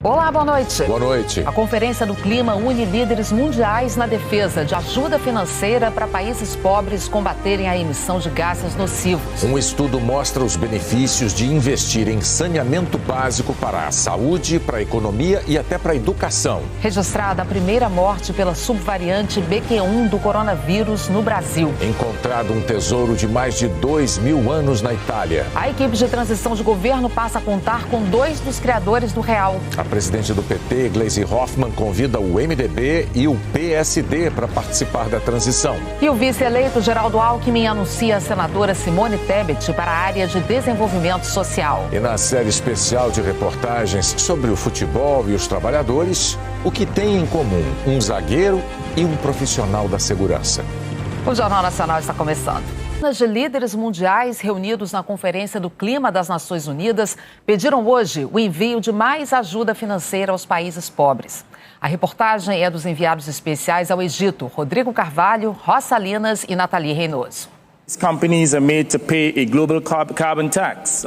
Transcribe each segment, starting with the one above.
Olá, boa noite. Boa noite. A Conferência do Clima une líderes mundiais na defesa de ajuda financeira para países pobres combaterem a emissão de gases nocivos. Um estudo mostra os benefícios de investir em saneamento básico para a saúde, para a economia e até para a educação. Registrada a primeira morte pela subvariante BQ1 do coronavírus no Brasil. Encontrado um tesouro de mais de 2.000 anos na Itália. A equipe de transição de governo passa a contar com 2 dos criadores do real. A presidente do PT, Gleisi Hoffmann, convida o MDB e o PSD para participar da transição. E o vice-eleito Geraldo Alckmin anuncia a senadora Simone Tebet para a área de desenvolvimento social. E na série especial de reportagens sobre o futebol e os trabalhadores, o que tem em comum um zagueiro e um profissional da segurança. O Jornal Nacional está começando. De líderes mundiais reunidos na Conferência do Clima das Nações Unidas pediram hoje o envio de mais ajuda financeira aos países pobres. A reportagem é dos enviados especiais ao Egito, Rodrigo Carvalho, Rosa Salinas e Nathalie Reynoso.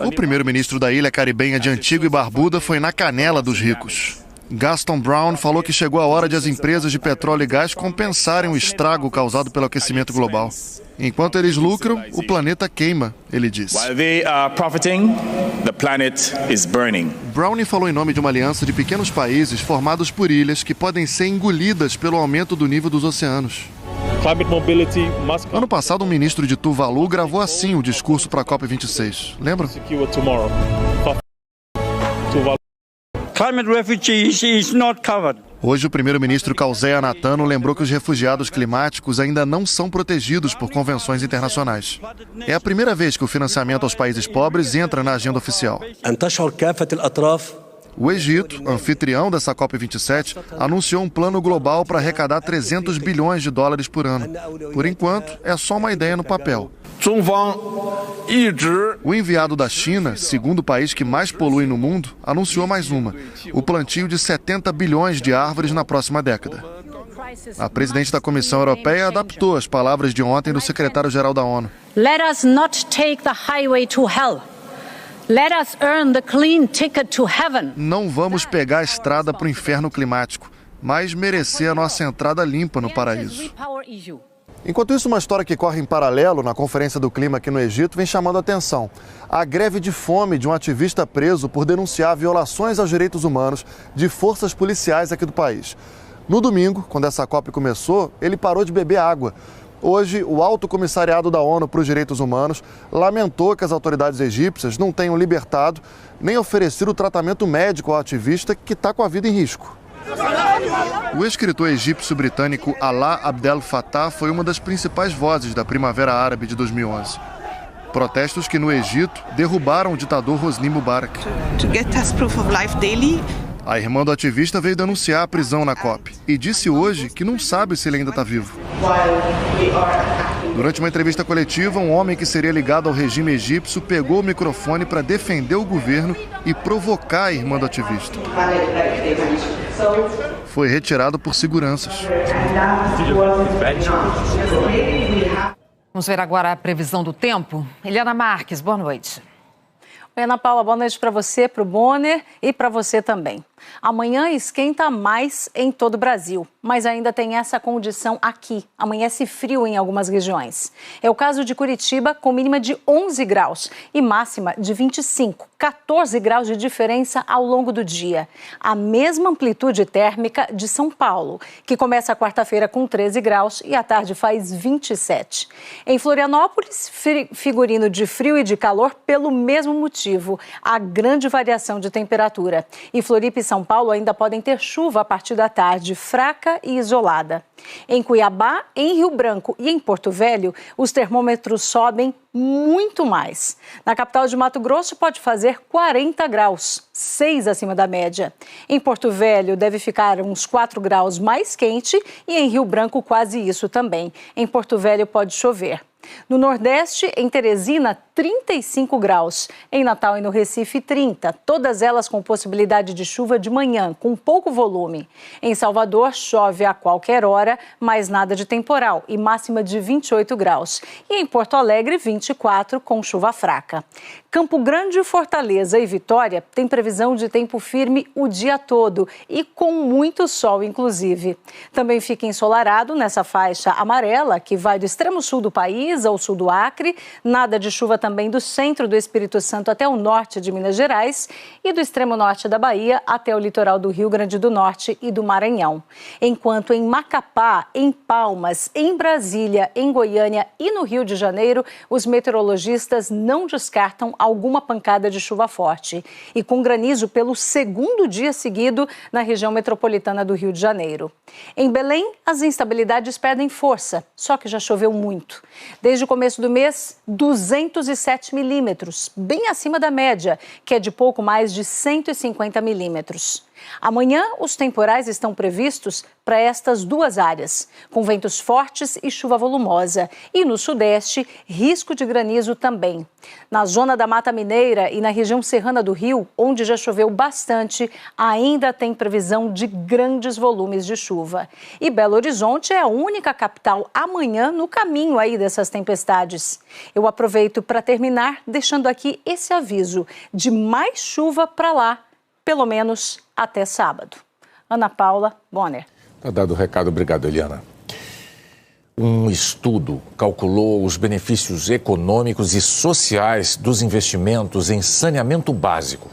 O primeiro-ministro da ilha caribenha de Antigua e Barbuda foi na canela dos ricos. Gaston Brown falou que chegou a hora de as empresas de petróleo e gás compensarem o estrago causado pelo aquecimento global. Enquanto eles lucram, o planeta queima, ele disse. Brown falou em nome de uma aliança de pequenos países formados por ilhas que podem ser engolidas pelo aumento do nível dos oceanos. Ano passado, um ministro de Tuvalu gravou assim o discurso para a COP26. Lembram? Hoje, o primeiro-ministro Kausea Natano lembrou que os refugiados climáticos ainda não são protegidos por convenções internacionais. É a primeira vez que o financiamento aos países pobres entra na agenda oficial. O Egito, anfitrião dessa COP27, anunciou um plano global para arrecadar 300 bilhões de dólares por ano. Por enquanto, é só uma ideia no papel. O enviado da China, segundo país que mais polui no mundo, anunciou mais uma: o plantio de 70 bilhões de árvores na próxima década. A presidente da Comissão Europeia adaptou as palavras de ontem do secretário-geral da ONU. Let us not take the highway to hell. Let us earn the clean ticket to heaven. Não vamos pegar a estrada para o inferno climático, mas merecer a nossa entrada limpa no paraíso. Enquanto isso, uma história que corre em paralelo na Conferência do Clima aqui no Egito vem chamando a atenção. A greve de fome de um ativista preso por denunciar violações aos direitos humanos de forças policiais aqui do país. No domingo, quando essa COP começou, ele parou de beber água. Hoje, o Alto Comissariado da ONU para os Direitos Humanos lamentou que as autoridades egípcias não tenham libertado nem oferecido o tratamento médico ao ativista que está com a vida em risco. O escritor egípcio-britânico Alaa Abdel Fattah foi uma das principais vozes da Primavera Árabe de 2011. Protestos que no Egito derrubaram o ditador Hosni Mubarak. A irmã do ativista veio denunciar a prisão na COP e disse hoje que não sabe se ele ainda está vivo. Durante uma entrevista coletiva, um homem que seria ligado ao regime egípcio pegou o microfone para defender o governo e provocar a irmã do ativista. Foi retirado por seguranças. Vamos ver agora a previsão do tempo. Eliana Marques, boa noite. Oi, Ana Paula, boa noite para você, para o Bonner e para você também. Amanhã esquenta mais em todo o Brasil, mas ainda tem essa condição aqui. Amanhece frio em algumas regiões. É o caso de Curitiba, com mínima de 11 graus e máxima de 25, 14 graus de diferença ao longo do dia. A mesma amplitude térmica de São Paulo, que começa a quarta-feira com 13 graus e à tarde faz 27. Em Florianópolis, figurino de frio e de calor pelo mesmo motivo, a grande variação de temperatura. Em Floripa e São Paulo ainda podem ter chuva a partir da tarde, fraca e isolada. Em Cuiabá, em Rio Branco e em Porto Velho, os termômetros sobem muito mais. Na capital de Mato Grosso pode fazer 40 graus, 6 acima da média. Em Porto Velho deve ficar uns 4 graus mais quente e em Rio Branco quase isso também. Em Porto Velho pode chover. No Nordeste, em Teresina, 35 graus. Em Natal e no Recife, 30. Todas elas com possibilidade de chuva de manhã, com pouco volume. Em Salvador, chove a qualquer hora, mas nada de temporal e máxima de 28 graus. E em Porto Alegre, 24, com chuva fraca. Campo Grande, Fortaleza e Vitória têm previsão de tempo firme o dia todo e com muito sol, inclusive. Também fica ensolarado nessa faixa amarela, que vai do extremo sul do país ao sul do Acre, nada de chuva também do centro do Espírito Santo até o norte de Minas Gerais e do extremo norte da Bahia até o litoral do Rio Grande do Norte e do Maranhão. Enquanto em Macapá, em Palmas, em Brasília, em Goiânia e no Rio de Janeiro, os meteorologistas não descartam alguma pancada de chuva forte e com granizo pelo segundo dia seguido na região metropolitana do Rio de Janeiro. Em Belém, as instabilidades perdem força, só que já choveu muito. Desde o começo do mês, 207 milímetros, bem acima da média, que é de pouco mais de 150 milímetros. Amanhã, os temporais estão previstos para estas duas áreas, com ventos fortes e chuva volumosa. E no Sudeste, risco de granizo também. Na zona da Mata Mineira e na região serrana do Rio, onde já choveu bastante, ainda tem previsão de grandes volumes de chuva. E Belo Horizonte é a única capital amanhã no caminho aí dessas tempestades. Eu aproveito para terminar deixando aqui esse aviso de mais chuva para lá, pelo menos até sábado. Ana Paula Bonner. Tá dado o recado, obrigado, Eliana. Um estudo calculou os benefícios econômicos e sociais dos investimentos em saneamento básico.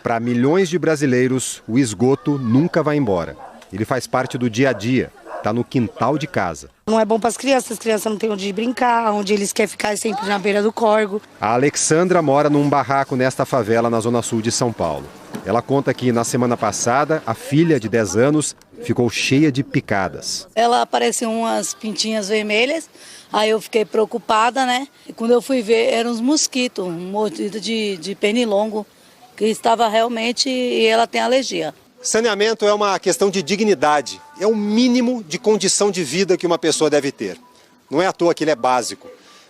Para milhões de brasileiros, o esgoto nunca vai embora. Ele faz parte do dia a dia, está no quintal de casa. Não é bom para as crianças não têm onde brincar, onde eles querem ficar sempre na beira do córrego. A Alexandra mora num barraco nesta favela na zona sul de São Paulo. Ela conta que na semana passada, a filha de 10 anos ficou cheia de picadas. Ela apareceu umas pintinhas vermelhas, aí eu fiquei preocupada, né? E quando eu fui ver, eram uns mosquitos, um mordido de pernilongo, que estava realmente, e ela tem alergia. Saneamento é uma questão de dignidade, é o mínimo de condição de vida que uma pessoa deve ter. Não é à toa que ele é básico,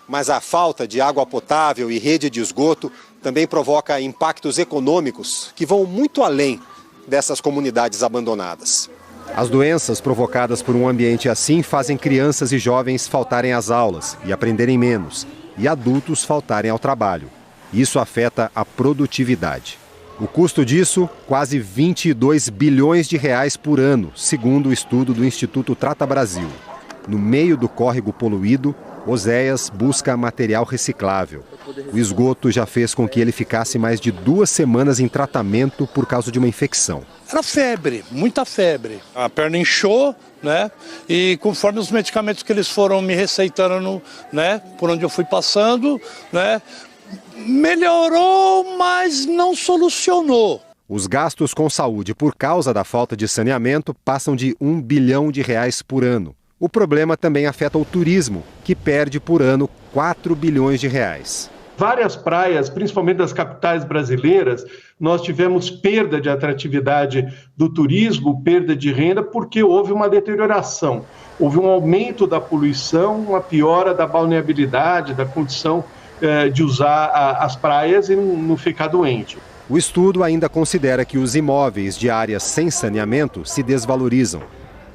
mas a falta de água potável e rede de esgoto também provoca impactos econômicos que vão muito além dessas comunidades abandonadas. As doenças provocadas por um ambiente assim fazem crianças e jovens faltarem às aulas e aprenderem menos, e adultos faltarem ao trabalho. Isso afeta a produtividade. O custo disso, quase 22 bilhões de reais por ano, segundo o estudo do Instituto Trata Brasil. No meio do córrego poluído, Oséias busca material reciclável. O esgoto já fez com que ele ficasse mais de 2 semanas em tratamento por causa de uma infecção. Era febre, muita febre. A perna inchou, né? E conforme os medicamentos que eles foram me receitando, né? Por onde eu fui passando, né? Melhorou, mas não solucionou. Os gastos com saúde por causa da falta de saneamento passam de 1 bilhão de reais por ano. O problema também afeta o turismo, que perde por ano 4 bilhões de reais. Várias praias, principalmente das capitais brasileiras, nós tivemos perda de atratividade do turismo, perda de renda, porque houve uma deterioração. Houve um aumento da poluição, uma piora da balneabilidade, da condição de usar as praias e não ficar doente. O estudo ainda considera que os imóveis de áreas sem saneamento se desvalorizam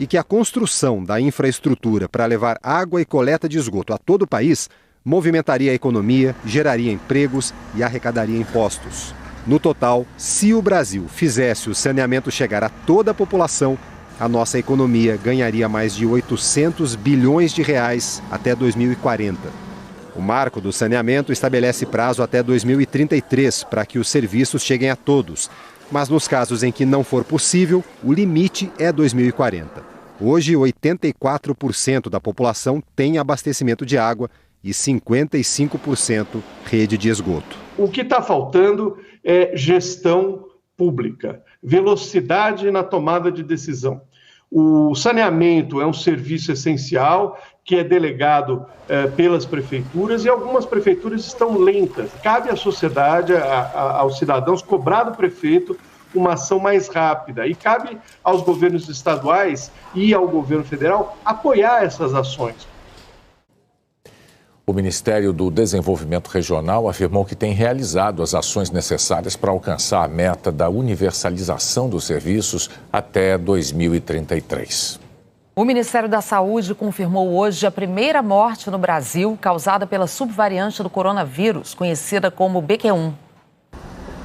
e que a construção da infraestrutura para levar água e coleta de esgoto a todo o país movimentaria a economia, geraria empregos e arrecadaria impostos. No total, se o Brasil fizesse o saneamento chegar a toda a população, a nossa economia ganharia mais de 800 bilhões de reais até 2040. O marco do saneamento estabelece prazo até 2033 para que os serviços cheguem a todos. Mas nos casos em que não for possível, o limite é 2040. Hoje, 84% da população tem abastecimento de água e 55% rede de esgoto. O que está faltando é gestão pública, velocidade na tomada de decisão. O saneamento é um serviço essencial que é delegado pelas prefeituras e algumas prefeituras estão lentas. Cabe à sociedade, aos cidadãos, cobrar do prefeito uma ação mais rápida e cabe aos governos estaduais e ao governo federal apoiar essas ações. O Ministério do Desenvolvimento Regional afirmou que tem realizado as ações necessárias para alcançar a meta da universalização dos serviços até 2033. O Ministério da Saúde confirmou hoje a primeira morte no Brasil causada pela subvariante do coronavírus, conhecida como BQ1.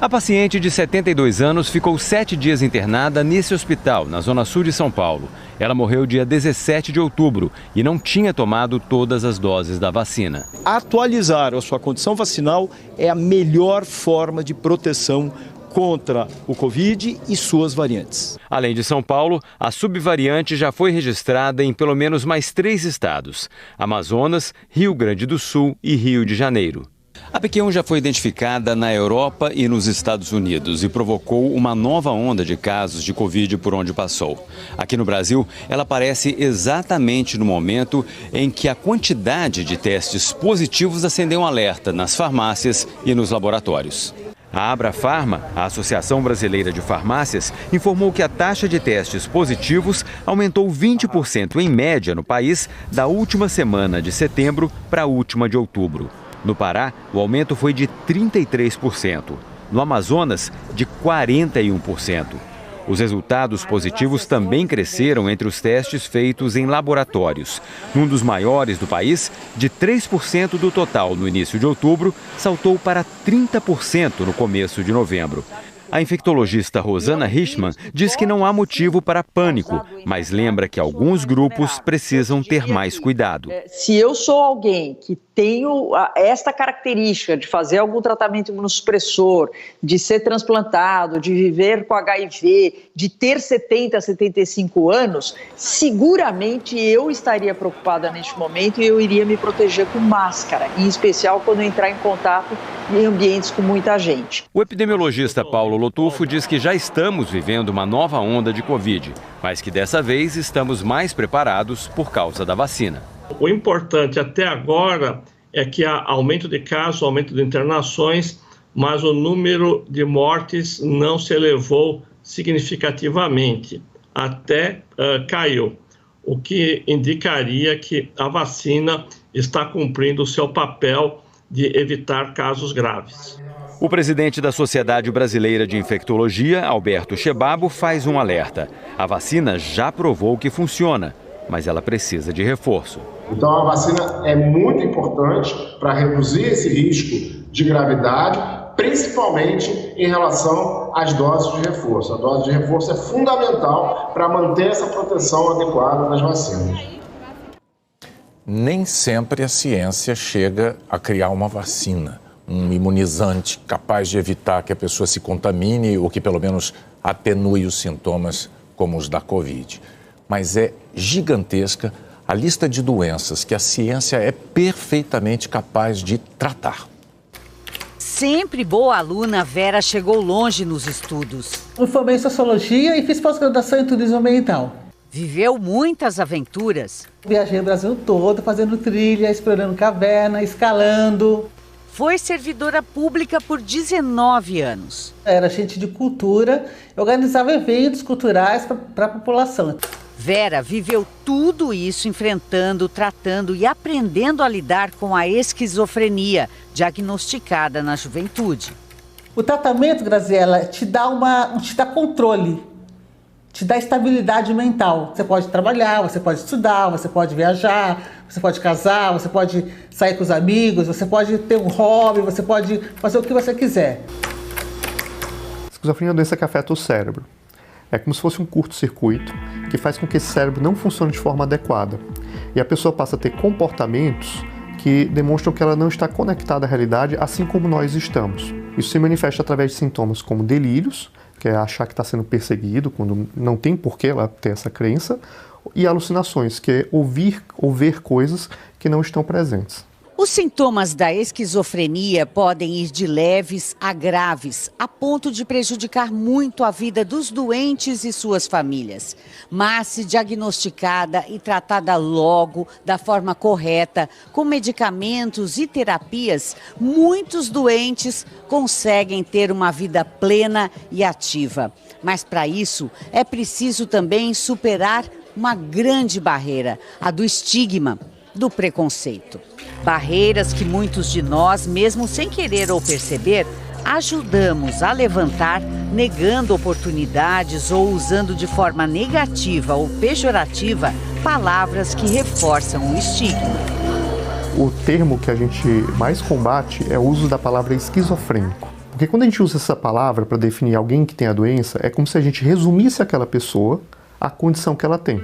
A paciente de 72 anos ficou 7 dias internada nesse hospital, na zona sul de São Paulo. Ela morreu dia 17 de outubro e não tinha tomado todas as doses da vacina. Atualizar a sua condição vacinal é a melhor forma de proteção contra o Covid e suas variantes. Além de São Paulo, a subvariante já foi registrada em pelo menos mais 3 estados: Amazonas, Rio Grande do Sul e Rio de Janeiro. A BQ1 já foi identificada na Europa e nos Estados Unidos e provocou uma nova onda de casos de Covid por onde passou. Aqui no Brasil, ela aparece exatamente no momento em que a quantidade de testes positivos acendeu um alerta nas farmácias e nos laboratórios. A Abrafarma, a Associação Brasileira de Farmácias, informou que a taxa de testes positivos aumentou 20% em média no país da última semana de setembro para a última de outubro. No Pará, o aumento foi de 33%. No Amazonas, de 41%. Os resultados positivos também cresceram entre os testes feitos em laboratórios. Num dos maiores do país, de 3% do total no início de outubro, saltou para 30% no começo de novembro. A infectologista Rosana Richman diz que não há motivo para pânico, mas lembra que alguns grupos precisam ter mais cuidado. Se eu sou alguém que tenho esta característica de fazer algum tratamento imunossupressor, de ser transplantado, de viver com HIV, de ter 70, 75 anos, seguramente eu estaria preocupada neste momento e eu iria me proteger com máscara, em especial quando eu entrar em contato em ambientes com muita gente. O epidemiologista Paulo Lotufo diz que já estamos vivendo uma nova onda de Covid, mas que dessa vez estamos mais preparados por causa da vacina. O importante até agora é que há aumento de casos, aumento de internações, mas o número de mortes não se elevou significativamente, até caiu, o que indicaria que a vacina está cumprindo o seu papel de evitar casos graves. O presidente da Sociedade Brasileira de Infectologia, Alberto Chebabo, faz um alerta. A vacina já provou que funciona, mas ela precisa de reforço. Então a vacina é muito importante para reduzir esse risco de gravidade, principalmente em relação às doses de reforço. A dose de reforço é fundamental para manter essa proteção adequada das vacinas. Nem sempre a ciência chega a criar uma vacina, um imunizante capaz de evitar que a pessoa se contamine ou que pelo menos atenue os sintomas como os da Covid. Mas é gigantesca a lista de doenças que a ciência é perfeitamente capaz de tratar. Sempre boa aluna, Vera chegou longe nos estudos. Eu formei em Sociologia e fiz pós-graduação em Turismo Ambiental. Viveu muitas aventuras. Viajei o Brasil todo, fazendo trilha, explorando caverna, escalando. Foi servidora pública por 19 anos. Era agente de cultura, organizava eventos culturais para a população. Vera viveu tudo isso enfrentando, tratando e aprendendo a lidar com a esquizofrenia, diagnosticada na juventude. O tratamento, Graziela, te dá controle, te dá estabilidade mental. Você pode trabalhar, você pode estudar, você pode viajar, você pode casar, você pode sair com os amigos, você pode ter um hobby, você pode fazer o que você quiser. A esquizofrenia é uma doença que afeta o cérebro. É como se fosse um curto-circuito que faz com que esse cérebro não funcione de forma adequada. E a pessoa passa a ter comportamentos que demonstram que ela não está conectada à realidade, assim como nós estamos. Isso se manifesta através de sintomas como delírios, que é achar que está sendo perseguido, quando não tem por que ela ter essa crença, e alucinações, que é ouvir ou ver coisas que não estão presentes. Os sintomas da esquizofrenia podem ir de leves a graves, a ponto de prejudicar muito a vida dos doentes e suas famílias. Mas, se diagnosticada e tratada logo, da forma correta, com medicamentos e terapias, muitos doentes conseguem ter uma vida plena e ativa. Mas, para isso, é preciso também superar uma grande barreira, a do estigma. do preconceito. Barreiras que muitos de nós, mesmo sem querer ou perceber, ajudamos a levantar, negando oportunidades ou usando de forma negativa ou pejorativa palavras que reforçam o estigma. O termo que a gente mais combate é o uso da palavra esquizofrênico. Porque quando a gente usa essa palavra para definir alguém que tem a doença, é como se a gente resumisse aquela pessoa à condição que ela tem.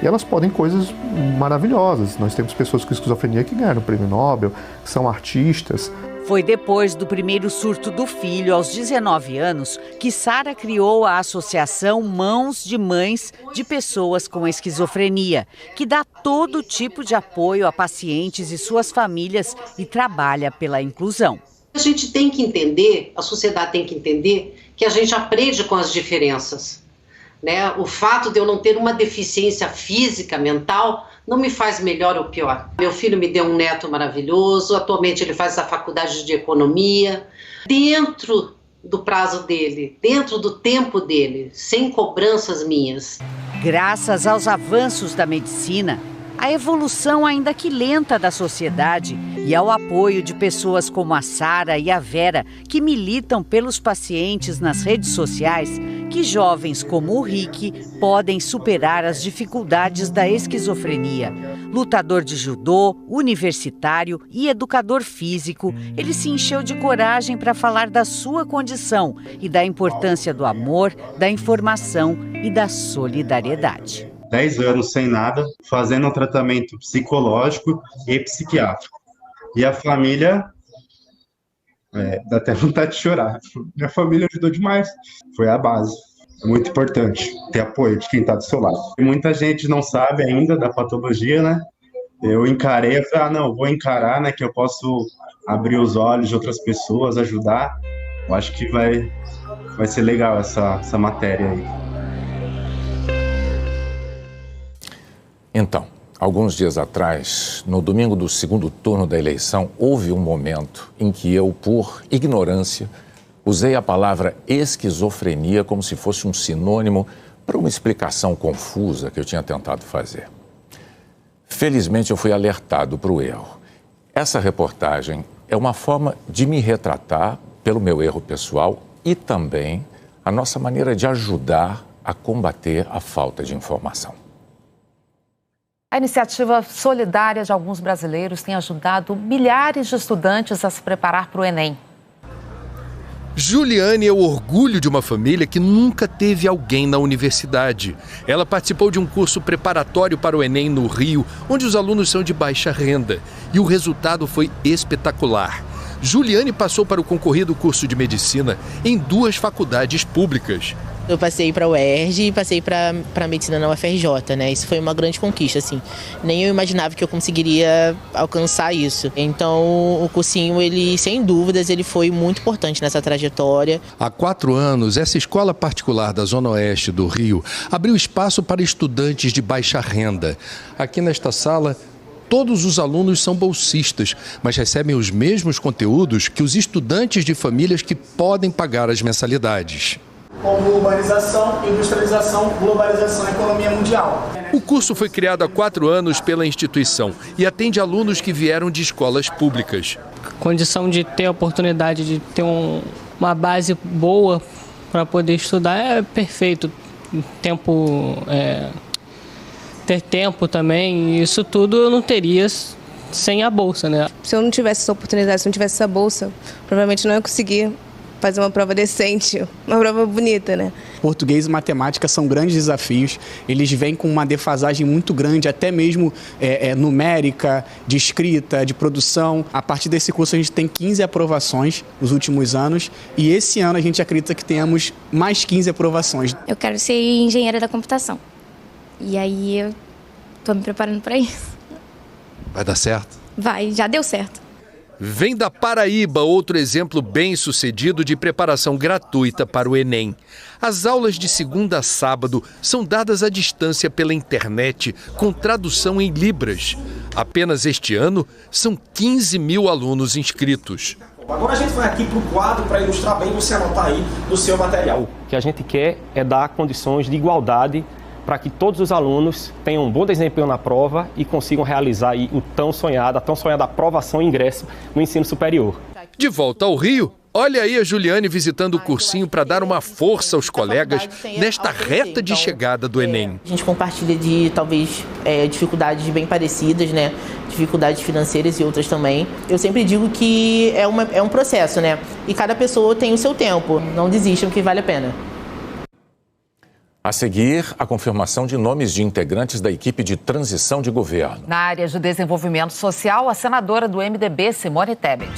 E elas podem coisas maravilhosas. Nós temos pessoas com esquizofrenia que ganharam o prêmio Nobel, que são artistas. Foi depois do primeiro surto do filho, aos 19 anos, que Sara criou a Associação Mãos de Mães de Pessoas com Esquizofrenia, que dá todo tipo de apoio a pacientes e suas famílias e trabalha pela inclusão. A gente tem que entender, a sociedade tem que entender que a gente aprende com as diferenças. Né? O fato de eu não ter uma deficiência física, mental, não me faz melhor ou pior. Meu filho me deu um neto maravilhoso, atualmente ele faz a faculdade de economia, dentro do prazo dele, dentro do tempo dele, sem cobranças minhas. Graças aos avanços da medicina, a evolução ainda que lenta da sociedade e ao apoio de pessoas como a Sara e a Vera, que militam pelos pacientes nas redes sociais, que jovens como o Rick podem superar as dificuldades da esquizofrenia. Lutador de judô, universitário e educador físico, ele se encheu de coragem para falar da sua condição e da importância do amor, da informação e da solidariedade. 10 anos sem nada, fazendo um tratamento psicológico e psiquiátrico. E a família, dá até vontade de chorar. Minha família ajudou demais, foi a base. É muito importante ter apoio de quem está do seu lado. E muita gente não sabe ainda da patologia, né? Eu encarei, eu falei, não, vou encarar, né, que eu posso abrir os olhos de outras pessoas, ajudar. Eu acho que vai ser legal essa matéria aí. Então, alguns dias atrás, no domingo do segundo turno da eleição, houve um momento em que eu, por ignorância, usei a palavra esquizofrenia como se fosse um sinônimo para uma explicação confusa que eu tinha tentado fazer. Felizmente, eu fui alertado para o erro. Essa reportagem é uma forma de me retratar pelo meu erro pessoal e também a nossa maneira de ajudar a combater a falta de informação. A iniciativa solidária de alguns brasileiros tem ajudado milhares de estudantes a se preparar para o Enem. Juliane é o orgulho de uma família que nunca teve alguém na universidade. Ela participou de um curso preparatório para o Enem no Rio, onde os alunos são de baixa renda. E o resultado foi espetacular. Juliane passou para o concorrido curso de medicina em 2 faculdades públicas. Eu passei para a UERJ e passei para medicina na UFRJ, né? Isso foi uma grande conquista, assim. Nem eu imaginava que eu conseguiria alcançar isso. Então, o cursinho, ele, sem dúvidas, ele foi muito importante nessa trajetória. Há 4 anos, essa escola particular da Zona Oeste do Rio abriu espaço para estudantes de baixa renda. Aqui nesta sala, todos os alunos são bolsistas, mas recebem os mesmos conteúdos que os estudantes de famílias que podem pagar as mensalidades. Como urbanização, industrialização, globalização e economia mundial. O curso foi criado há 4 anos pela instituição e atende alunos que vieram de escolas públicas. Condição de ter a oportunidade de ter uma base boa para poder estudar é perfeito. Ter tempo também, isso tudo eu não teria sem a bolsa, né? Se eu não tivesse essa oportunidade, se eu não tivesse essa bolsa, provavelmente não ia conseguir fazer uma prova decente, uma prova bonita, né? Português e matemática são grandes desafios, eles vêm com uma defasagem muito grande, até mesmo numérica, de escrita, de produção. A partir desse curso a gente tem 15 aprovações nos últimos anos e esse ano a gente acredita que tenhamos mais 15 aprovações. Eu quero ser engenheira da computação e aí eu estou me preparando para isso. Vai dar certo? Vai, já deu certo. Vem da Paraíba, outro exemplo bem-sucedido de preparação gratuita para o Enem. As aulas de segunda a sábado são dadas à distância pela internet, com tradução em libras. Apenas este ano, são 15 mil alunos inscritos. Agora a gente vai aqui para o quadro para ilustrar bem, você anotar aí no seu material. O que a gente quer é dar condições de igualdade para que todos os alunos tenham um bom desempenho na prova e consigam realizar aí a tão sonhada aprovação e ingresso no ensino superior. De volta ao Rio, olha aí a Juliane visitando o cursinho para dar uma força aos colegas nesta reta de chegada do Enem. A gente compartilha de, talvez, dificuldades bem parecidas, né? Dificuldades financeiras e outras também. Eu sempre digo que é um processo, né? E cada pessoa tem o seu tempo. Não desistam, que vale a pena. A seguir, a confirmação de nomes de integrantes da equipe de transição de governo. Na área de desenvolvimento social, a senadora do MDB, Simone Tebet.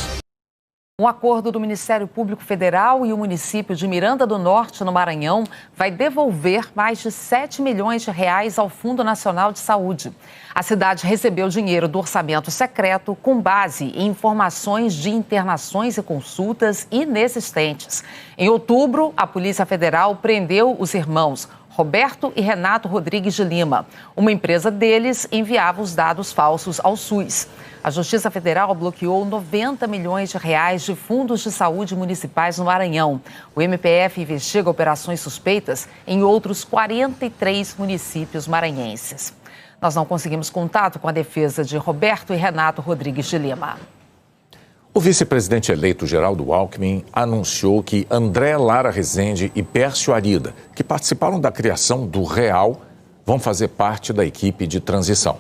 Um acordo do Ministério Público Federal e o município de Miranda do Norte, no Maranhão, vai devolver mais de 7 milhões de reais ao Fundo Nacional de Saúde. A cidade recebeu dinheiro do orçamento secreto com base em informações de internações e consultas inexistentes. Em outubro, a Polícia Federal prendeu os irmãos Roberto e Renato Rodrigues de Lima. Uma empresa deles enviava os dados falsos ao SUS. A Justiça Federal bloqueou 90 milhões de reais de fundos de saúde municipais no Maranhão. O MPF investiga operações suspeitas em outros 43 municípios maranhenses. Nós não conseguimos contato com a defesa de Roberto e Renato Rodrigues de Lima. O vice-presidente eleito Geraldo Alckmin anunciou que André Lara Rezende e Pércio Arida, que participaram da criação do Real, vão fazer parte da equipe de transição.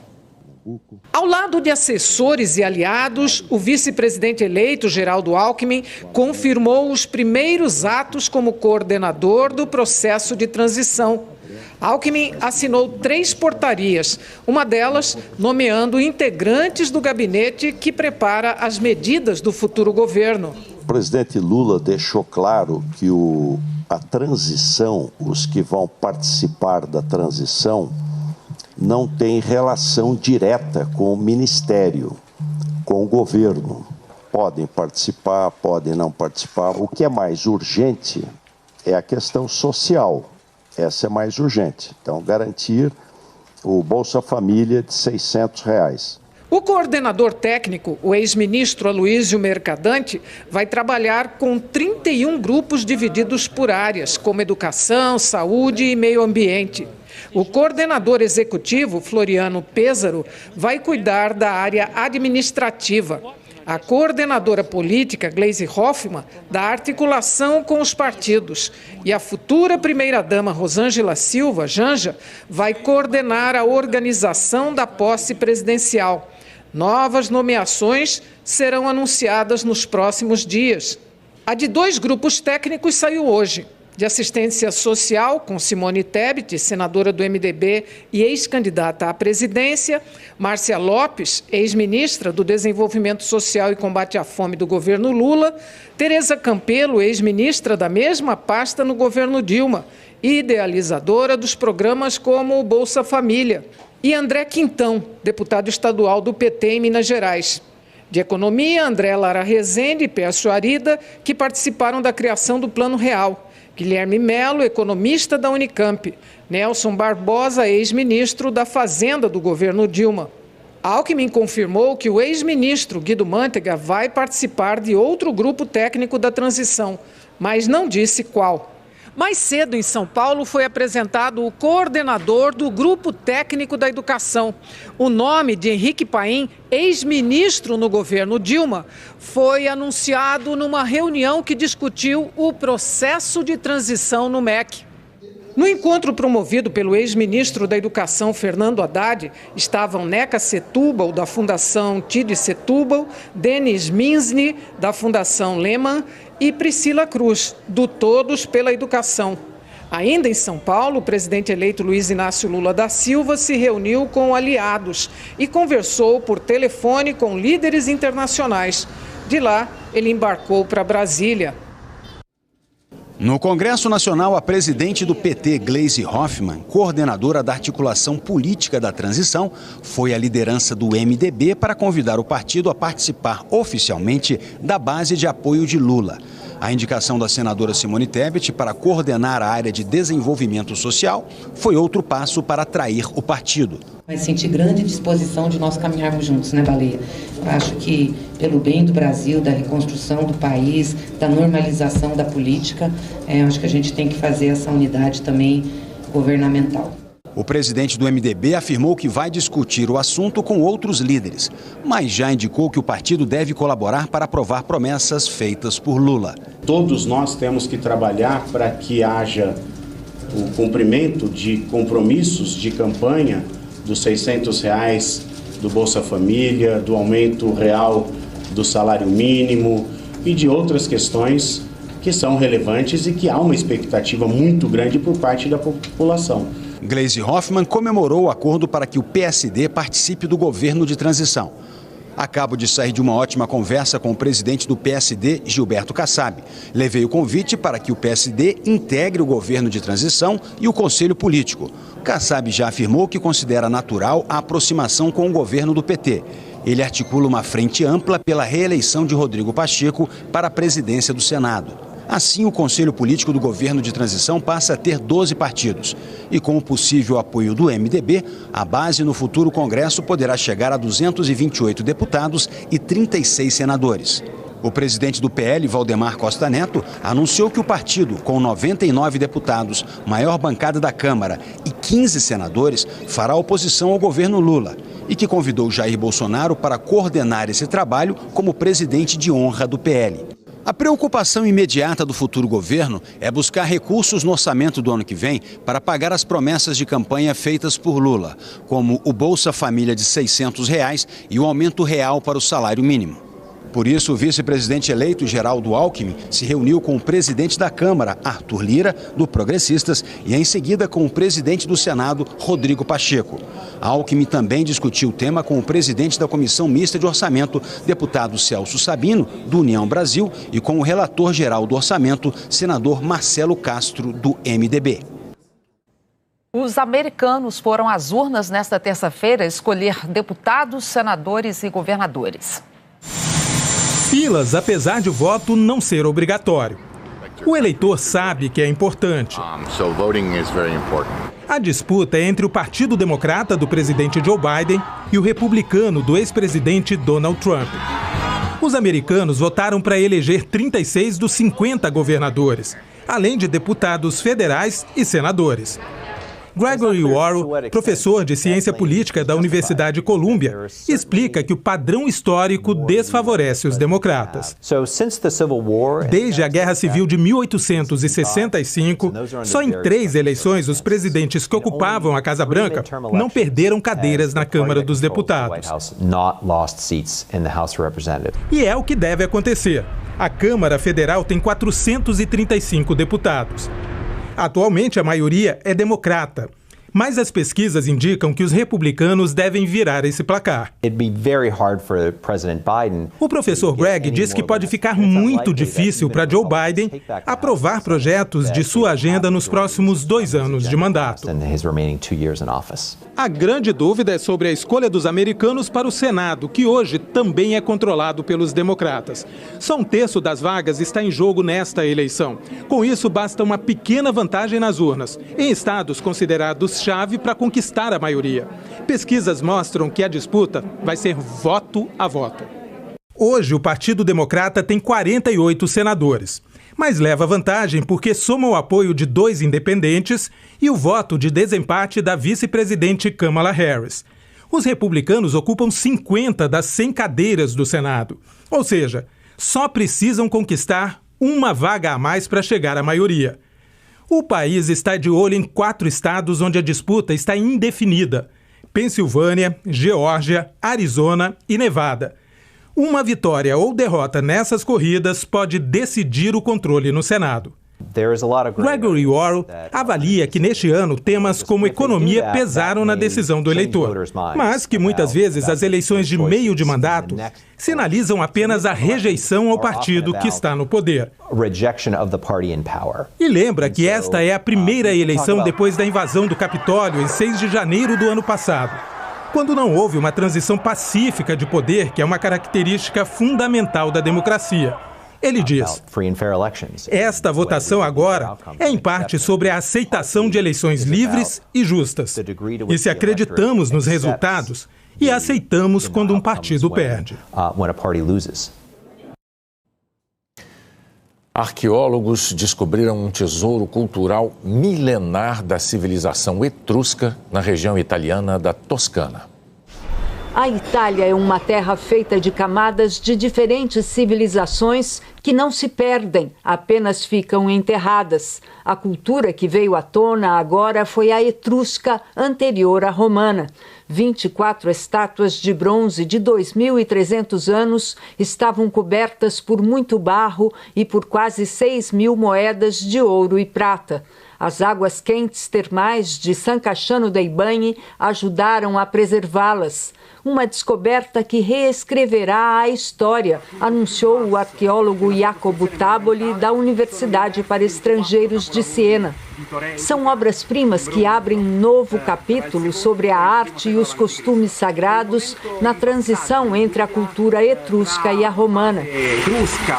Ao lado de assessores e aliados, o vice-presidente eleito Geraldo Alckmin confirmou os primeiros atos como coordenador do processo de transição. Alckmin assinou 3 portarias, uma delas nomeando integrantes do gabinete que prepara as medidas do futuro governo. O presidente Lula deixou claro que a transição, os que vão participar da transição, não tem relação direta com o ministério, com o governo. Podem participar, podem não participar. O que é mais urgente é a questão social. Essa é mais urgente. Então, garantir o Bolsa Família de R$ 600. O coordenador técnico, o ex-ministro Aloysio Mercadante, vai trabalhar com 31 grupos divididos por áreas, como educação, saúde e meio ambiente. O coordenador executivo, Floriano Pêsaro, vai cuidar da área administrativa. A coordenadora política, Gleisi Hoffmann, da articulação com os partidos. E a futura primeira-dama, Rosângela Silva, Janja, vai coordenar a organização da posse presidencial. Novas nomeações serão anunciadas nos próximos dias. A de 2 grupos técnicos saiu hoje. De assistência social, com Simone Tebet, senadora do MDB e ex-candidata à presidência, Márcia Lopes, ex-ministra do Desenvolvimento Social e Combate à Fome do governo Lula, Tereza Campelo, ex-ministra da mesma pasta no governo Dilma, idealizadora dos programas como o Bolsa Família, e André Quintão, deputado estadual do PT em Minas Gerais. De Economia, André Lara Rezende e Pércio Arida, que participaram da criação do Plano Real. Guilherme Melo, economista da Unicamp. Nelson Barbosa, ex-ministro da Fazenda do governo Dilma. Alckmin confirmou que o ex-ministro Guido Mantega vai participar de outro grupo técnico da transição, mas não disse qual. Mais cedo, em São Paulo, foi apresentado o coordenador do Grupo Técnico da Educação. O nome de Henrique Paim, ex-ministro no governo Dilma, foi anunciado numa reunião que discutiu o processo de transição no MEC. No encontro promovido pelo ex-ministro da Educação, Fernando Haddad, estavam Neca Setúbal, da Fundação Tide Setúbal, Denis Minsny, da Fundação Lehman, e Priscila Cruz, do Todos pela Educação. Ainda em São Paulo, o presidente eleito Luiz Inácio Lula da Silva se reuniu com aliados e conversou por telefone com líderes internacionais. De lá, ele embarcou para Brasília. No Congresso Nacional, a presidente do PT, Gleisi Hoffmann, coordenadora da articulação política da transição, foi à liderança do MDB para convidar o partido a participar oficialmente da base de apoio de Lula. A indicação da senadora Simone Tebet para coordenar a área de desenvolvimento social foi outro passo para atrair o partido. Vai sentir grande disposição de nós caminharmos juntos, né, Baleia? Eu acho que, pelo bem do Brasil, da reconstrução do país, da normalização da política, acho que a gente tem que fazer essa unidade também governamental. O presidente do MDB afirmou que vai discutir o assunto com outros líderes, mas já indicou que o partido deve colaborar para aprovar promessas feitas por Lula. Todos nós temos que trabalhar para que haja o cumprimento de compromissos de campanha dos R$600 do Bolsa Família, do aumento real do salário mínimo e de outras questões que são relevantes e que há uma expectativa muito grande por parte da população. Gleisi Hoffmann comemorou o acordo para que o PSD participe do governo de transição. Acabo de sair de uma ótima conversa com o presidente do PSD, Gilberto Kassab. Levei o convite para que o PSD integre o governo de transição e o conselho político. Kassab já afirmou que considera natural a aproximação com o governo do PT. Ele articula uma frente ampla pela reeleição de Rodrigo Pacheco para a presidência do Senado. Assim, o Conselho Político do Governo de Transição passa a ter 12 partidos. E com o possível apoio do MDB, a base no futuro Congresso poderá chegar a 228 deputados e 36 senadores. O presidente do PL, Valdemar Costa Neto, anunciou que o partido, com 99 deputados, maior bancada da Câmara e 15 senadores, fará oposição ao governo Lula e que convidou Jair Bolsonaro para coordenar esse trabalho como presidente de honra do PL. A preocupação imediata do futuro governo é buscar recursos no orçamento do ano que vem para pagar as promessas de campanha feitas por Lula, como o Bolsa Família de R$600 e o aumento real para o salário mínimo. Por isso, o vice-presidente eleito, Geraldo Alckmin, se reuniu com o presidente da Câmara, Arthur Lira, do Progressistas, e em seguida com o presidente do Senado, Rodrigo Pacheco. Alckmin também discutiu o tema com o presidente da Comissão Mista de Orçamento, deputado Celso Sabino, do União Brasil, e com o relator-geral do Orçamento, senador Marcelo Castro, do MDB. Os americanos foram às urnas nesta terça-feira escolher deputados, senadores e governadores. Filas, apesar de o voto não ser obrigatório. O eleitor sabe que é importante. A disputa é entre o Partido Democrata do presidente Joe Biden e o republicano do ex-presidente Donald Trump. Os americanos votaram para eleger 36 dos 50 governadores, além de deputados federais e senadores. Gregory Worrell, professor de ciência política da Universidade Columbia, explica que o padrão histórico desfavorece os democratas. Desde a Guerra Civil de 1865, só em 3 eleições os presidentes que ocupavam a Casa Branca não perderam cadeiras na Câmara dos Deputados. E é o que deve acontecer. A Câmara Federal tem 435 deputados. Atualmente, a maioria é democrata, mas as pesquisas indicam que os republicanos devem virar esse placar. O professor Greg diz que pode ficar muito difícil para Joe Biden aprovar projetos de sua agenda nos próximos 2 anos de mandato. A grande dúvida é sobre a escolha dos americanos para o Senado, que hoje também é controlado pelos democratas. Só 1/3 das vagas está em jogo nesta eleição. Com isso, basta uma pequena vantagem nas urnas, em estados considerados chave para conquistar a maioria. Pesquisas mostram que a disputa vai ser voto a voto. Hoje, o Partido Democrata tem 48 senadores, mas leva vantagem porque soma o apoio de 2 independentes e o voto de desempate da vice-presidente Kamala Harris. Os republicanos ocupam 50 das 100 cadeiras do Senado, ou seja, só precisam conquistar uma vaga a mais para chegar à maioria. O país está de olho em 4 estados onde a disputa está indefinida: Pensilvânia, Geórgia, Arizona e Nevada. Uma vitória ou derrota nessas corridas pode decidir o controle no Senado. Gregory Worrell avalia que neste ano temas como economia pesaram na decisão do eleitor, mas que muitas vezes as eleições de meio de mandato sinalizam apenas a rejeição ao partido que está no poder. E lembra que esta é a primeira eleição depois da invasão do Capitólio em 6 de janeiro do ano passado, quando não houve uma transição pacífica de poder, que é uma característica fundamental da democracia. Ele diz: esta votação agora é em parte sobre a aceitação de eleições livres e justas. E se acreditamos nos resultados e aceitamos quando um partido perde. Arqueólogos descobriram um tesouro cultural milenar da civilização etrusca na região italiana da Toscana. A Itália é uma terra feita de camadas de diferentes civilizações que não se perdem, apenas ficam enterradas. A cultura que veio à tona agora foi a etrusca, anterior à romana. 24 estátuas de bronze de 2.300 anos estavam cobertas por muito barro e por quase 6.000 moedas de ouro e prata. As águas quentes termais de San Casciano dei Bagni ajudaram a preservá-las. Uma descoberta que reescreverá a história, anunciou o arqueólogo Jacopo Taboli, da Universidade para Estrangeiros de Siena. São obras-primas que abrem um novo capítulo sobre a arte e os costumes sagrados na transição entre a cultura etrusca e a romana. Etrusca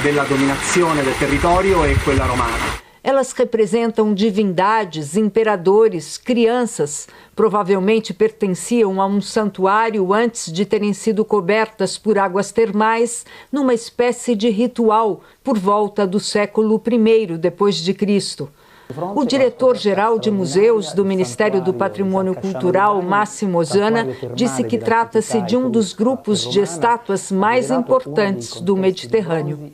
della dominazione del territorio e quella romana. Elas representam divindades, imperadores, crianças. Provavelmente pertenciam a um santuário antes de terem sido cobertas por águas termais, numa espécie de ritual, por volta do século I depois de Cristo. O diretor-geral de museus do Ministério do Patrimônio Cultural, Massimo Ozzana, disse que trata-se de um dos grupos de estátuas mais importantes do Mediterrâneo.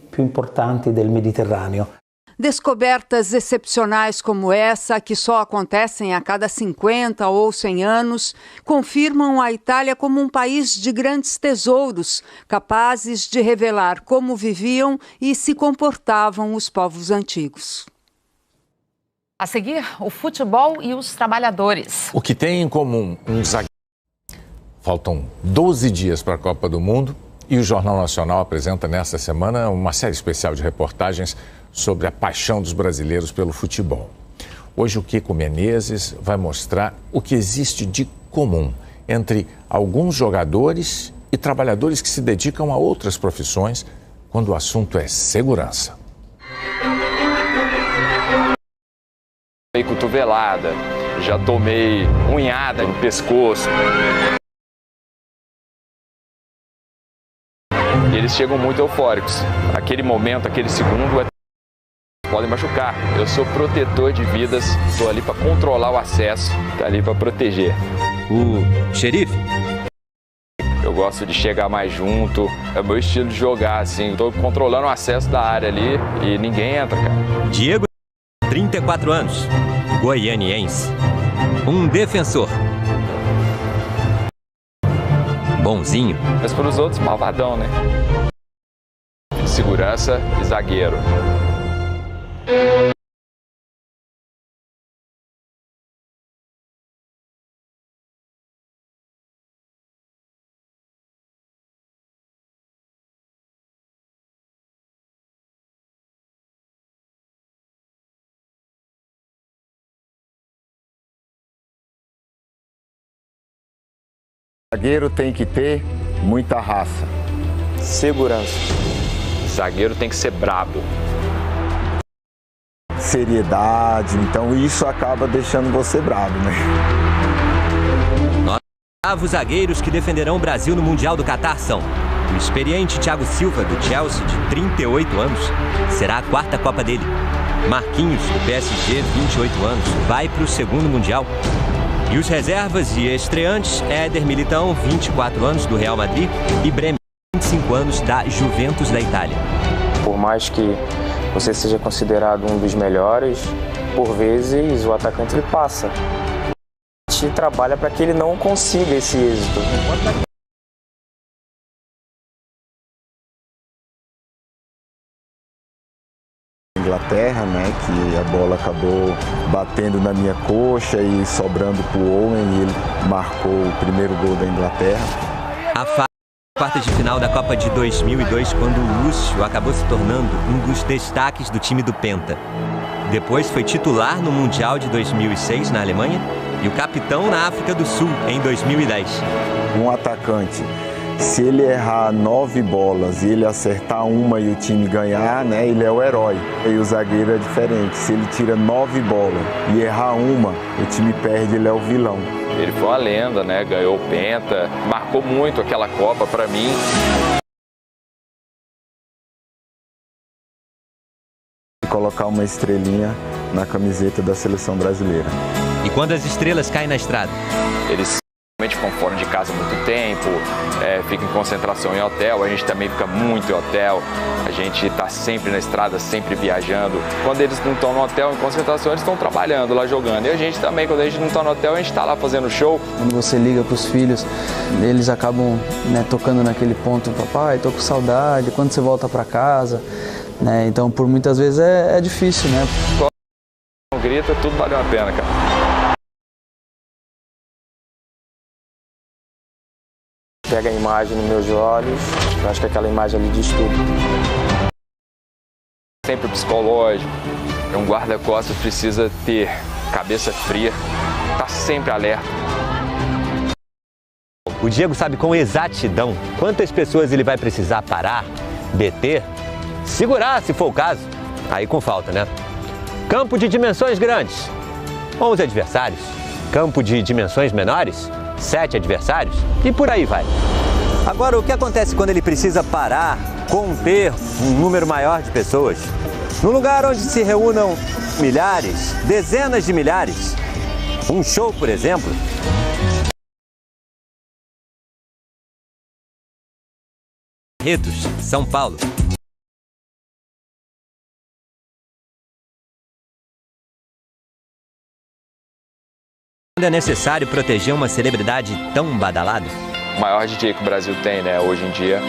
Descobertas excepcionais como essa, que só acontecem a cada 50 ou 100 anos, confirmam a Itália como um país de grandes tesouros, capazes de revelar como viviam e se comportavam os povos antigos. A seguir, o futebol e os trabalhadores. O que tem em comum um zagueiro. Faltam 12 dias para a Copa do Mundo e o Jornal Nacional apresenta nesta semana uma série especial de reportagens sobre a paixão dos brasileiros pelo futebol. Hoje o Kiko Menezes vai mostrar o que existe de comum entre alguns jogadores e trabalhadores que se dedicam a outras profissões quando o assunto é segurança. Tomei cotovelada, já tomei unhada no pescoço. E eles chegam muito eufóricos. Aquele momento, aquele segundo, podem machucar. Eu sou protetor de vidas, estou ali para controlar o acesso, estou ali para proteger. O xerife? Eu gosto de chegar mais junto, é o meu estilo de jogar, assim. Estou controlando o acesso da área ali e ninguém entra, cara. Diego, 34 anos, goianiense, um defensor. Bonzinho. Mas para os outros, malvadão, né? Segurança e zagueiro. Zagueiro tem que ter muita raça. Segurança. Zagueiro tem que ser brabo. Seriedade, então isso acaba deixando você brabo, né? Os zagueiros que defenderão o Brasil no Mundial do Catar são o experiente Thiago Silva, do Chelsea, de 38 anos, será a 4ª Copa dele. Marquinhos, do PSG, 28 anos, vai para o 2º Mundial. E os reservas e estreantes, Éder Militão, 24 anos, do Real Madrid, e Bremer, 25 anos, da Juventus da Itália. Por mais que você seja considerado um dos melhores, por vezes o atacante ele passa. A gente trabalha para que ele não consiga esse êxito. Inglaterra, né, que a bola acabou batendo na minha coxa e sobrando para o Owen e ele marcou o primeiro gol da Inglaterra. A quarta de final da Copa de 2002, quando o Lúcio acabou se tornando um dos destaques do time do Penta. Depois foi titular no Mundial de 2006 na Alemanha e o capitão na África do Sul em 2010. Um atacante, se ele errar 9 bolas e ele acertar uma e o time ganhar, né, ele é o herói. E o zagueiro é diferente, se ele tira 9 bolas e errar uma, o time perde, ele é o vilão. Ele foi uma lenda, né? Ganhou o Penta, marcou muito aquela Copa para mim. colocar uma estrelinha na camiseta da seleção brasileira. E quando as estrelas caem na estrada? Eles ficam fora de casa muito tempo, ficam em concentração em hotel, a gente também fica muito em hotel, a gente está sempre na estrada, sempre viajando. Quando eles não estão no hotel, em concentração, eles estão trabalhando lá, jogando. E a gente também, quando a gente não está no hotel, a gente está lá fazendo show. Quando você liga para os filhos, eles acabam, né, tocando naquele ponto, papai, tô com saudade, quando você volta para casa, né? Então, por muitas vezes é difícil, né? Quando grita, tudo valeu a pena, cara. Pega a imagem nos meus olhos, eu acho que aquela imagem ali diz tudo. Sempre psicológico, um guarda-costas precisa ter cabeça fria, tá sempre alerta. O Diego sabe com exatidão quantas pessoas ele vai precisar parar, deter, segurar se for o caso. Aí com falta, né? Campo de dimensões grandes, 11 adversários. Campo de dimensões menores, 7 adversários e por aí vai. Agora, o que acontece quando ele precisa parar, conter um número maior de pessoas? Num lugar onde se reúnam milhares, dezenas de milhares. Um show, por exemplo. Barretos, São Paulo. É necessário proteger uma celebridade tão badalada? O maior DJ que o Brasil tem, né, hoje em dia.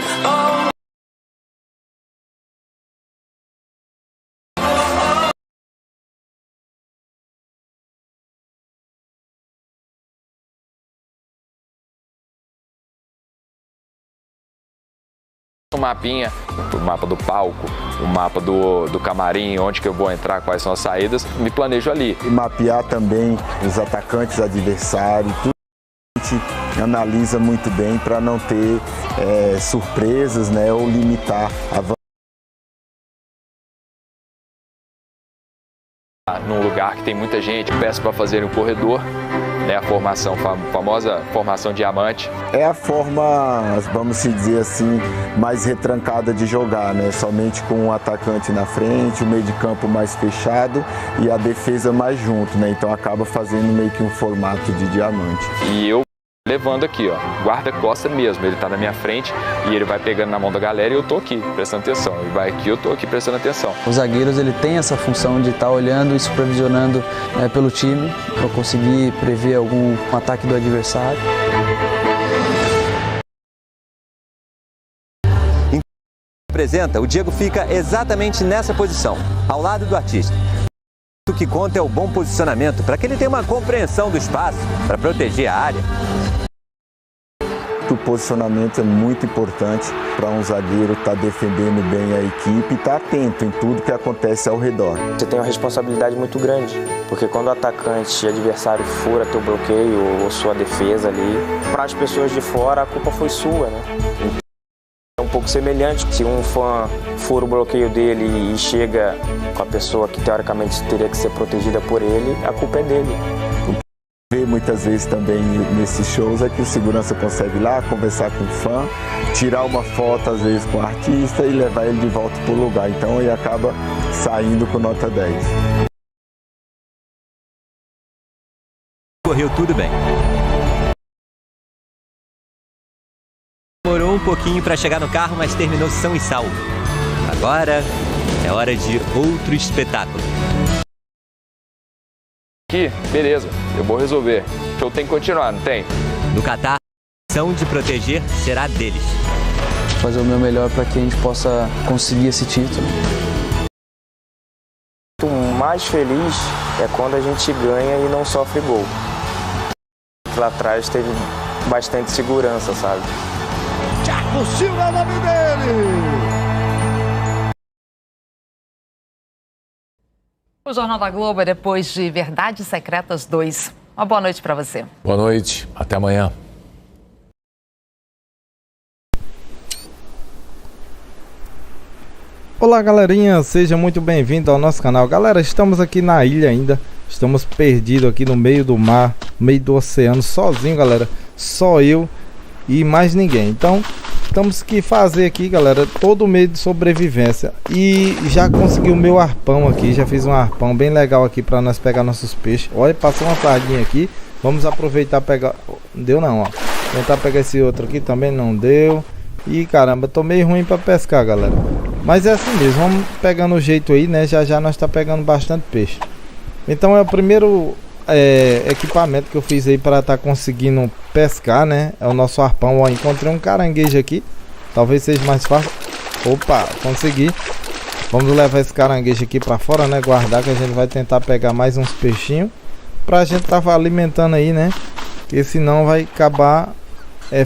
O mapinha, o mapa do palco, o mapa do camarim, onde que eu vou entrar, quais são as saídas, me planejo ali. E mapear também os atacantes adversários, tudo a gente analisa muito bem para não ter surpresas, né, ou limitar a num lugar que tem muita gente, peço para fazerem um corredor, né, a formação, famosa formação diamante. É a forma, vamos se dizer assim, mais retrancada de jogar, né? Somente com o atacante na frente, o meio de campo mais fechado e a defesa mais junto, né? Então acaba fazendo meio que um formato de diamante. E eu levando aqui, ó, guarda-costas mesmo, ele tá na minha frente e ele vai pegando na mão da galera e eu tô aqui prestando atenção, ele vai aqui, eu tô aqui prestando atenção. Os zagueiros, ele tem essa função de estar olhando e supervisionando pelo time, para conseguir prever algum ataque do adversário. Apresenta, o Diego fica exatamente nessa posição, ao lado do artista. O que conta é o bom posicionamento, para que ele tenha uma compreensão do espaço, para proteger a área. O posicionamento é muito importante para um zagueiro estar defendendo bem a equipe e estar atento em tudo que acontece ao redor. Você tem uma responsabilidade muito grande, porque quando o atacante adversário fura teu bloqueio ou sua defesa ali, para as pessoas de fora a culpa foi sua, né? É um pouco semelhante, se um fã fura o bloqueio dele e chega com a pessoa que teoricamente teria que ser protegida por ele, a culpa é dele. Vê muitas vezes também nesses shows é que o segurança consegue ir lá conversar com o fã, tirar uma foto às vezes com o artista e levar ele de volta para o lugar. Então ele acaba saindo com nota 10. Correu tudo bem. Demorou um pouquinho para chegar no carro, mas terminou são e salvo. Agora é hora de outro espetáculo. Aqui, beleza, eu vou resolver. O show tem que continuar, não tem? No Catar, a missão de proteger será deles. Fazer o meu melhor para que a gente possa conseguir esse título. O mais feliz é quando a gente ganha e não sofre gol. Lá atrás teve bastante segurança, sabe? Thiago Silva é o nome dele! O Jornal da Globo é depois de Verdades Secretas 2. Uma boa noite para você. Boa noite, até amanhã. Olá galerinha, seja muito bem-vindo ao nosso canal. Galera, estamos aqui na ilha ainda. Estamos perdidos aqui no meio do mar, no meio do oceano, sozinho galera. Só eu e mais ninguém. Então, temos que fazer aqui, galera, todo meio de sobrevivência. E já consegui o meu arpão aqui, já fiz um arpão bem legal aqui para nós pegar nossos peixes. Olha, passou uma sardinha aqui. Vamos aproveitar pegar... Deu não, ó. Tentar pegar esse outro aqui também não deu. Ih, caramba, tô meio ruim para pescar, galera. Mas é assim mesmo, vamos pegando o jeito aí, né? Já já nós tá pegando bastante peixe. Então é o primeiro equipamento que eu fiz aí para estar conseguindo pescar, né? É o nosso arpão. Ó, encontrei um caranguejo aqui. Talvez seja mais fácil. Opa, consegui. Vamos levar esse caranguejo aqui para fora, né? Guardar, que a gente vai tentar pegar mais uns peixinhos pra gente tava alimentando aí, né? Porque senão vai acabar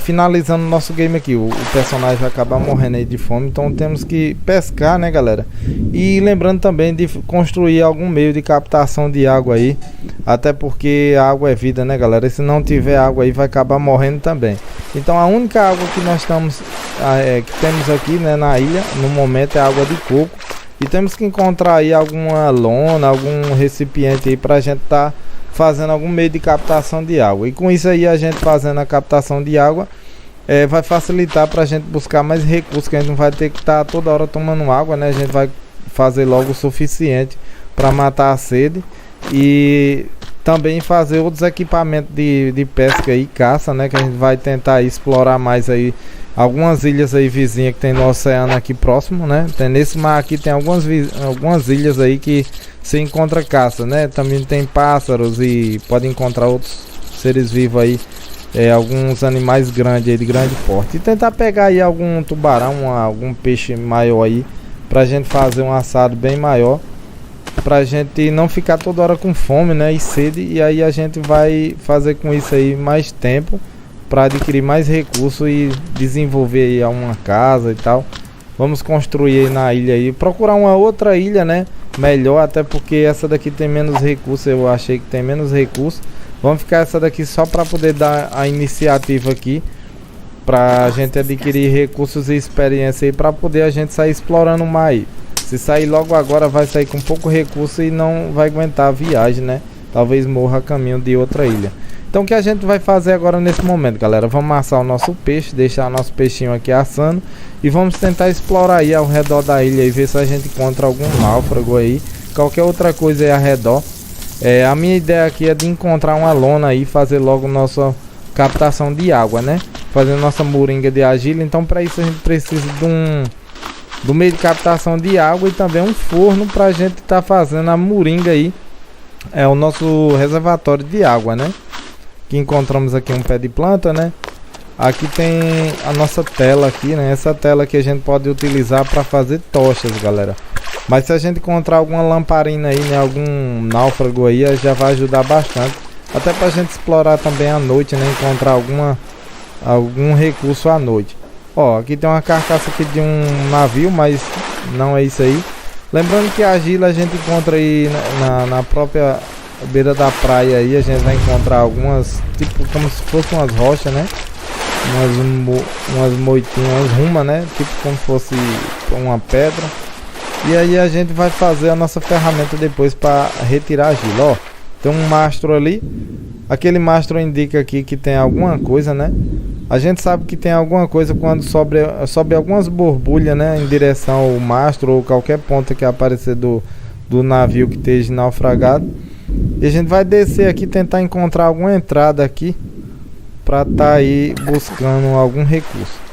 finalizando o nosso game aqui. O personagem vai acabar morrendo aí de fome. Então temos que pescar, né, galera? E lembrando também de construir algum meio de captação de água aí. Até porque a água é vida, né, galera? E se não tiver água aí vai acabar morrendo também. Então a única água que nós temos aqui, né, na ilha no momento é água de coco. E temos que encontrar aí alguma lona, algum recipiente aí pra gente tá fazendo algum meio de captação de água. E com isso aí, a gente fazendo a captação de água vai facilitar para a gente buscar mais recursos, que a gente não vai ter que estar toda hora tomando água, né? A gente vai fazer logo o suficiente para matar a sede e também fazer outros equipamentos de pesca e caça, né? Que a gente vai tentar explorar mais aí algumas ilhas aí vizinhas que tem no oceano aqui próximo, né? Tem nesse mar aqui tem algumas ilhas aí que se encontra caça, né? Também tem pássaros e pode encontrar outros seres vivos aí, alguns animais grandes aí, de grande porte. E tentar pegar aí algum tubarão, algum peixe maior aí, pra gente fazer um assado bem maior, pra gente não ficar toda hora com fome, né? E sede, e aí a gente vai fazer com isso aí mais tempo para adquirir mais recursos e desenvolver aí uma casa e tal. Vamos construir aí na ilha aí, procurar uma outra ilha, né? Melhor, até porque essa daqui tem menos recursos, eu achei que tem menos recursos. Vamos ficar essa daqui só para poder dar a iniciativa aqui, para a gente adquirir recursos e experiência aí, para poder a gente sair explorando o mar aí. Se sair logo agora vai sair com pouco recurso e não vai aguentar a viagem, né? Talvez morra a caminho de outra ilha. Então o que a gente vai fazer agora nesse momento, galera? Vamos assar o nosso peixe, deixar nosso peixinho aqui assando. E vamos tentar explorar aí ao redor da ilha e ver se a gente encontra algum náufrago aí. Qualquer outra coisa aí ao redor. A minha ideia aqui é de encontrar uma lona aí e fazer logo nossa captação de água, né? Fazer nossa moringa de argila. Então para isso a gente precisa do meio de captação de água e também um forno para a gente estar fazendo a moringa aí. É o nosso reservatório de água, né? Que encontramos aqui um pé de planta, né? Aqui tem a nossa tela aqui, né? Essa tela que a gente pode utilizar para fazer tochas, galera. Mas se a gente encontrar alguma lamparina aí, né? Algum náufrago aí, já vai ajudar bastante. Até para a gente explorar também à noite, né? Encontrar algum recurso à noite. Ó, aqui tem uma carcaça aqui de um navio, mas não é isso aí. Lembrando que a argila a gente encontra aí na própria beira da praia aí, a gente vai encontrar algumas, tipo como se fossem umas rochas, né? Umas moitinhas, umas rumas, né? Tipo como se fosse uma pedra. E aí a gente vai fazer a nossa ferramenta depois para retirar a argila. Ó, tem um mastro ali. Aquele mastro indica aqui que tem alguma coisa, né? A gente sabe que tem alguma coisa quando sobe algumas borbulhas, né? Em direção ao mastro ou qualquer ponta que aparecer do navio que esteja naufragado. E a gente vai descer aqui, tentar encontrar alguma entrada aqui para estar aí buscando algum recurso.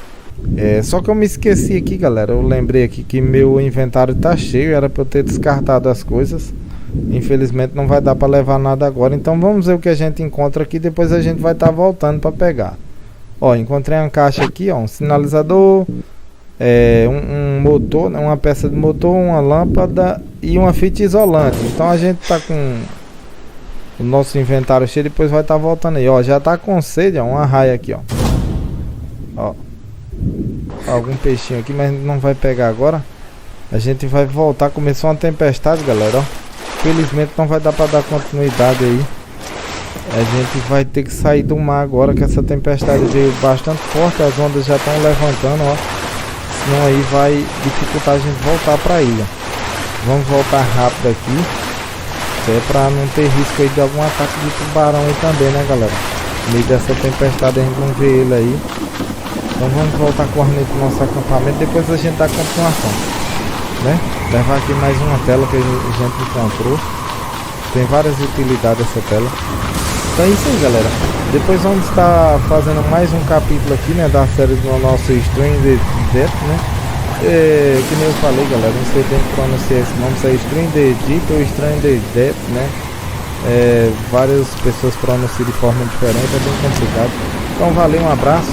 Só que eu me esqueci aqui, galera. Eu lembrei aqui que meu inventário tá cheio. Era para eu ter descartado as coisas. Infelizmente não vai dar para levar nada agora. Então vamos ver o que a gente encontra aqui. Depois a gente vai estar voltando para pegar. Ó, encontrei uma caixa aqui, ó, um sinalizador, um motor, né, uma peça de motor, uma lâmpada e uma fita isolante. Então a gente tá com o nosso inventário cheio, depois vai estar voltando aí. Ó, já tá com sede, ó, uma raia aqui, ó. Algum peixinho aqui, mas não vai pegar agora. A gente vai voltar, começou uma tempestade, galera, ó. Felizmente não vai dar para dar continuidade aí. A gente vai ter que sair do mar agora, que essa tempestade veio bastante forte, as ondas já estão levantando, ó. Senão aí vai dificultar a gente voltar para a ilha. Vamos voltar rápido aqui, para não ter risco aí de algum ataque de tubarão aí também, né, galera? No meio dessa tempestade a gente não vê ele aí. Então vamos voltar correndo para o nosso acampamento, depois a gente dá continuação, né? Levar aqui mais uma tela que a gente encontrou. Tem várias utilidades essa tela. Então é isso aí, galera. Depois vamos estar fazendo mais um capítulo aqui, né, da série do nosso Stranger Death, né? Que nem eu falei, galera, não sei bem pronunciar esse nome, se é Stranger Death ou Stranger Death, né? Várias pessoas pronunciam de forma diferente, é bem complicado. Então valeu, um abraço,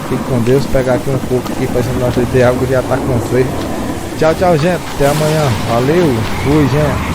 fique com Deus. Pegar aqui um pouco aqui pra gente não ter água, já tá com sede. Tchau, tchau, gente, até amanhã, valeu, fui, gente.